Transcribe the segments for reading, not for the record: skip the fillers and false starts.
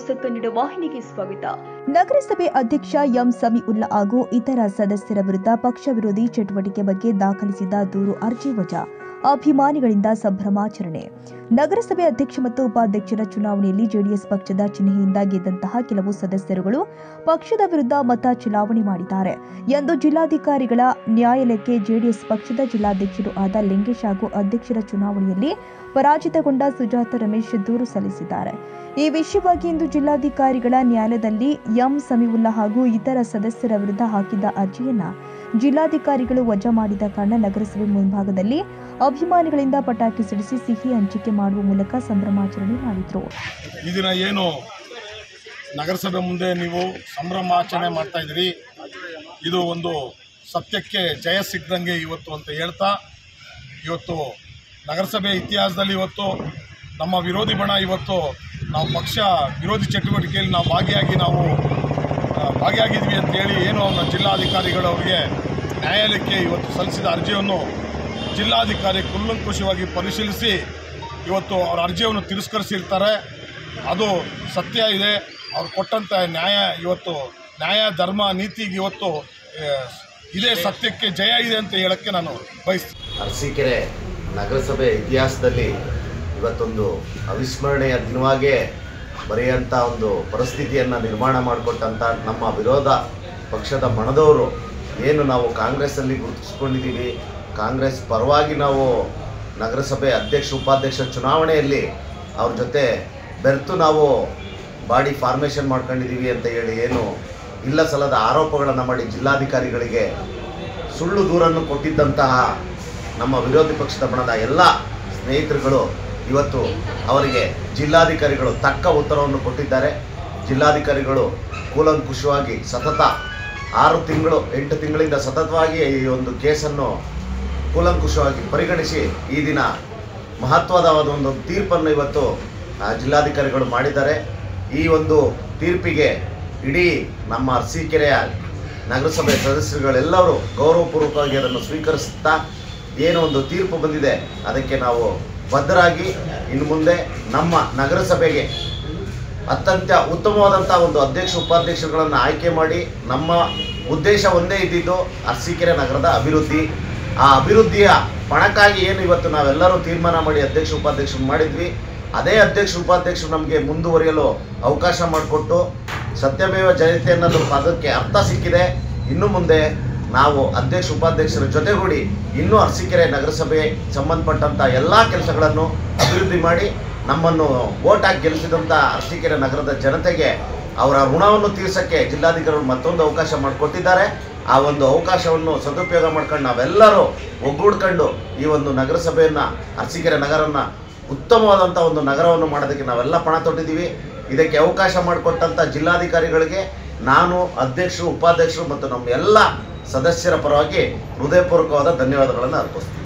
News Kannada ವಾಹಿನಿಗೆ ಸ್ವಾಗತ. ನಗರಸಭೆ ಅಧ್ಯಕ್ಷ ಎಂ ಸಮೀಉಲ್ಲಾ ಹಾಗೂ ಇತರ ಸದಸ್ಯರ ವಿರುದ್ಧ ಪಕ್ಷ ವಿರೋಧಿ ಚಟುವಟಿಕೆ ಬಗ್ಗೆ ದಾಖಲಿಸಿದ ದೂರು ಅರ್ಜಿ ವಜಾ. ಅಭಿಮಾನಿಗಳಿಂದ ಸಂಭ್ರಮಾಚರಣೆ. ನಗರಸಭೆ ಅಧ್ಯಕ್ಷ ಮತ್ತು ಉಪಾಧ್ಯಕ್ಷರ ಚುನಾವಣೆಯಲ್ಲಿ ಜೆಡಿಎಸ್ ಪಕ್ಷದ ಚಿಹ್ನೆಯಿಂದ ಗೆದ್ದಂತಹ ಕೆಲವು ಸದಸ್ಯರುಗಳು ಪಕ್ಷದ ವಿರುದ್ಧ ಮತ ಚಲಾವಣೆ ಮಾಡಿದ್ದಾರೆ ಎಂದು ಜಿಲ್ಲಾಧಿಕಾರಿಗಳ ನ್ಯಾಯಾಲಯಕ್ಕೆ ಜೆಡಿಎಸ್ ಪಕ್ಷದ ಜಿಲ್ಲಾಧ್ಯಕ್ಷರು ಆದ ಲಿಂಗೇಶ್ ಹಾಗೂ ಅಧ್ಯಕ್ಷರ ಚುನಾವಣೆಯಲ್ಲಿ ಪರಾಜಿತಗೊಂಡ ಸುಜಾತ ರಮೇಶ್ ದೂರು ಸಲ್ಲಿಸಿದ್ದಾರೆ. ಈ ವಿಷಯವಾಗಿ ಇಂದು ಜಿಲ್ಲಾಧಿಕಾರಿಗಳ ನ್ಯಾಯಾಲಯದಲ್ಲಿ ಎಂ ಸಮೀಉಲ್ಲಾ ಹಾಗೂ ಇತರ ಸದಸ್ಯರ ವಿರುದ್ಧ ಹಾಕಿದ್ದ ಅರ್ಜಿಯನ್ನ ಜಿಲ್ಲಾಧಿಕಾರಿಗಳು ವಜಾ ಮಾಡಿದ ಕಾರಣ ನಗರಸಭೆ ಮುಂಭಾಗದಲ್ಲಿ ಅಭಿಮಾನಿಗಳಿಂದ ಪಟಾಕಿ ಸಿಡಿಸಿ ಸಿಹಿ ಹಂಚಿಕೆ ಮಾಡುವ ಮೂಲಕ ಸಂಭ್ರಮಾಚರಣೆ ಮಾಡಿದರು. ಈ ದಿನ ಏನು ನಗರಸಭೆ ಮುಂದೆ ನೀವು ಸಂಭ್ರಮಾಚರಣೆ ಮಾಡ್ತಾ ಇದ್ದೀರಿ, ಇದು ಒಂದು ಸತ್ಯಕ್ಕೆ ಜಯ ಸಿಕ್ಕದಂಗೆ ಇವತ್ತು ಅಂತ ಹೇಳ್ತಾ, ಇವತ್ತು ನಗರಸಭೆ ಇತಿಹಾಸದಲ್ಲಿ ಇವತ್ತು ನಮ್ಮ ವಿರೋಧಿ ಬಣ ಇವತ್ತು ನಾವು ಪಕ್ಷ ವಿರೋಧಿ ಚಟುವಟಿಕೆಯಲ್ಲಿ ನಾವು ಭಾಗಿಯಾಗಿದ್ವಿ ಅಂತೇಳಿ ಏನು ನಮ್ಮ ಜಿಲ್ಲಾಧಿಕಾರಿಗಳವರಿಗೆ ನ್ಯಾಯಾಲಯಕ್ಕೆ ಇವತ್ತು ಸಲ್ಲಿಸಿದ ಅರ್ಜಿಯನ್ನು ಜಿಲ್ಲಾಧಿಕಾರಿ ಕೂಲಂಕುಷವಾಗಿ ಪರಿಶೀಲಿಸಿ ಇವತ್ತು ಅವರ ಅರ್ಜಿಯನ್ನು ತಿರಸ್ಕರಿಸಿರ್ತಾರೆ. ಅದು ಸತ್ಯ ಇದೆ. ಅವ್ರು ಕೊಟ್ಟಂಥ ನ್ಯಾಯ ಇವತ್ತು ನ್ಯಾಯ ಧರ್ಮ ನೀತಿಗೆ ಇವತ್ತು ಇದೇ ಸತ್ಯಕ್ಕೆ ಜಯ ಇದೆ ಅಂತ ಹೇಳೋಕ್ಕೆ ನಾನು ಬಯಸ್ತೀನಿ. ಅರಸೀಕೆರೆ ನಗರಸಭೆ ಇತಿಹಾಸದಲ್ಲಿ ಇವತ್ತೊಂದು ಅವಿಸ್ಮರಣೀಯ ದಿನವಾಗೇ ಬರೆಯುವಂಥ ಒಂದು ಪರಿಸ್ಥಿತಿಯನ್ನು ನಿರ್ಮಾಣ ಮಾಡಿಕೊಟ್ಟಂಥ ನಮ್ಮ ವಿರೋಧ ಪಕ್ಷದ ಬಣದವರು ಏನು ನಾವು ಕಾಂಗ್ರೆಸ್ಸಲ್ಲಿ ಗುರುತಿಸ್ಕೊಂಡಿದ್ದೀವಿ, ಕಾಂಗ್ರೆಸ್ ಪರವಾಗಿ ನಾವು ನಗರಸಭೆ ಅಧ್ಯಕ್ಷ ಉಪಾಧ್ಯಕ್ಷ ಚುನಾವಣೆಯಲ್ಲಿ ಅವ್ರ ಜೊತೆ ಬೆರೆತು ನಾವು ಬಾಡಿ ಫಾರ್ಮೇಷನ್ ಮಾಡ್ಕೊಂಡಿದ್ದೀವಿ ಅಂತ ಹೇಳಿ ಏನು ಇಲ್ಲ ಸಲ್ಲದ ಆರೋಪಗಳನ್ನು ಮಾಡಿ ಜಿಲ್ಲಾಧಿಕಾರಿಗಳಿಗೆ ಸುಳ್ಳು ದೂರನ್ನು ಕೊಟ್ಟಿದ್ದಂತಹ ನಮ್ಮ ವಿರೋಧಿ ಪಕ್ಷದ ಬಣದ ಎಲ್ಲ ಸ್ನೇಹಿತರುಗಳು ಇವತ್ತು ಅವರಿಗೆ ಜಿಲ್ಲಾಧಿಕಾರಿಗಳು ತಕ್ಕ ಉತ್ತರವನ್ನು ಕೊಟ್ಟಿದ್ದಾರೆ. ಜಿಲ್ಲಾಧಿಕಾರಿಗಳು ಕೂಲಂಕುಷವಾಗಿ ಸತತ 8 ತಿಂಗಳಿಂದ ಸತತವಾಗಿ ಈ ಒಂದು ಕೇಸನ್ನು ಕೂಲಂಕುಷವಾಗಿ ಪರಿಗಣಿಸಿ ಈ ದಿನ ಮಹತ್ವದ ಒಂದು ತೀರ್ಪನ್ನು ಇವತ್ತು ಜಿಲ್ಲಾಧಿಕಾರಿಗಳು ಮಾಡಿದ್ದಾರೆ. ಈ ಒಂದು ತೀರ್ಪಿಗೆ ಇಡೀ ನಮ್ಮ ಅರಸೀಕೆರೆಯ ನಗರಸಭೆ ಸದಸ್ಯರುಗಳೆಲ್ಲರೂ ಗೌರವಪೂರ್ವಕವಾಗಿ ಅದನ್ನು ಸ್ವೀಕರಿಸುತ್ತಾ ಏನು ಒಂದು ತೀರ್ಪು ಬಂದಿದೆ ಅದಕ್ಕೆ ನಾವು ಬದ್ಧರಾಗಿ ಇನ್ನು ಮುಂದೆ ನಮ್ಮ ನಗರಸಭೆಗೆ ಅತ್ಯಂತ ಉತ್ತಮವಾದಂಥ ಒಂದು ಅಧ್ಯಕ್ಷ ಉಪಾಧ್ಯಕ್ಷರುಗಳನ್ನು ಆಯ್ಕೆ ಮಾಡಿ, ನಮ್ಮ ಉದ್ದೇಶ ಒಂದೇ ಇದ್ದಿದ್ದು ಅರಸೀಕೆರೆ ನಗರದ ಅಭಿವೃದ್ಧಿ. ಆ ಅಭಿವೃದ್ಧಿಯ ಪಣಕ್ಕಾಗಿ ಏನು ಇವತ್ತು ನಾವೆಲ್ಲರೂ ತೀರ್ಮಾನ ಮಾಡಿ ಅಧ್ಯಕ್ಷ ಉಪಾಧ್ಯಕ್ಷರು ಮಾಡಿದ್ವಿ, ಅದೇ ಅಧ್ಯಕ್ಷ ಉಪಾಧ್ಯಕ್ಷರು ನಮಗೆ ಮುಂದುವರಿಯಲು ಅವಕಾಶ ಮಾಡಿಕೊಟ್ಟು ಸತ್ಯಮೇವ ಜಯತೆ ಅನ್ನೋದು ಪದಕ್ಕೆ ಅರ್ಥ ಸಿಕ್ಕಿದೆ. ಇನ್ನು ಮುಂದೆ ನಾವು ಅಧ್ಯಕ್ಷ ಉಪಾಧ್ಯಕ್ಷರ ಜೊತೆಗೂಡಿ ಇನ್ನೂ ಅರಸೀಕೆರೆ ನಗರಸಭೆ ಸಂಬಂಧಪಟ್ಟಂಥ ಎಲ್ಲ ಕೆಲಸಗಳನ್ನು ಅಭಿವೃದ್ಧಿ ಮಾಡಿ ನಮ್ಮನ್ನು ವೋಟ್ ಹಾಕಿ ಗೆಲ್ಲಿಸಿದಂಥ ಅರಸೀಕೆರೆ ನಗರದ ಜನತೆಗೆ ಅವರ ಋಣವನ್ನು ತೀರ್ಸೋಕ್ಕೆ ಜಿಲ್ಲಾಧಿಕಾರಿಗಳು ಮತ್ತೊಂದು ಅವಕಾಶ ಮಾಡಿಕೊಟ್ಟಿದ್ದಾರೆ. ಆ ಒಂದು ಅವಕಾಶವನ್ನು ಸದುಪಯೋಗ ಮಾಡ್ಕೊಂಡು ನಾವೆಲ್ಲರೂ ಒಗ್ಗೂಡ್ಕೊಂಡು ಈ ಒಂದು ನಗರಸಭೆಯನ್ನು ಅರಸೀಕೆರೆ ನಗರವನ್ನು ಉತ್ತಮವಾದಂಥ ಒಂದು ನಗರವನ್ನು ಮಾಡೋದಕ್ಕೆ ನಾವೆಲ್ಲ ಪಣ ತೊಟ್ಟಿದ್ದೀವಿ. ಇದಕ್ಕೆ ಅವಕಾಶ ಮಾಡಿಕೊಟ್ಟಂಥ ಜಿಲ್ಲಾಧಿಕಾರಿಗಳಿಗೆ ನಾನು ಅಧ್ಯಕ್ಷರು ಉಪಾಧ್ಯಕ್ಷರು ಮತ್ತು ನಮ್ಮ ಎಲ್ಲ ಸದಸ್ಯರ ಪರವಾಗಿ ಹೃದಯಪೂರ್ವಕವಾದ ಧನ್ಯವಾದಗಳನ್ನು ಅರ್ಪಿಸ್ತೀನಿ.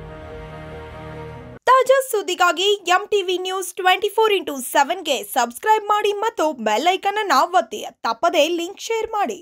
ತಾಜಾ ಸುದ್ದಿಗಾಗಿ ಎಂಟಿವಿ ನ್ಯೂಸ್ 24x7ಗೆ ಸಬ್ಸ್ಕ್ರೈಬ್ ಮಾಡಿ ಮತ್ತು ಬೆಲ್ ಐಕಾನ್ ಅನ್ನು ಒತ್ತಿ. ತಪ್ಪದೇ ಲಿಂಕ್ ಶೇರ್ ಮಾಡಿ.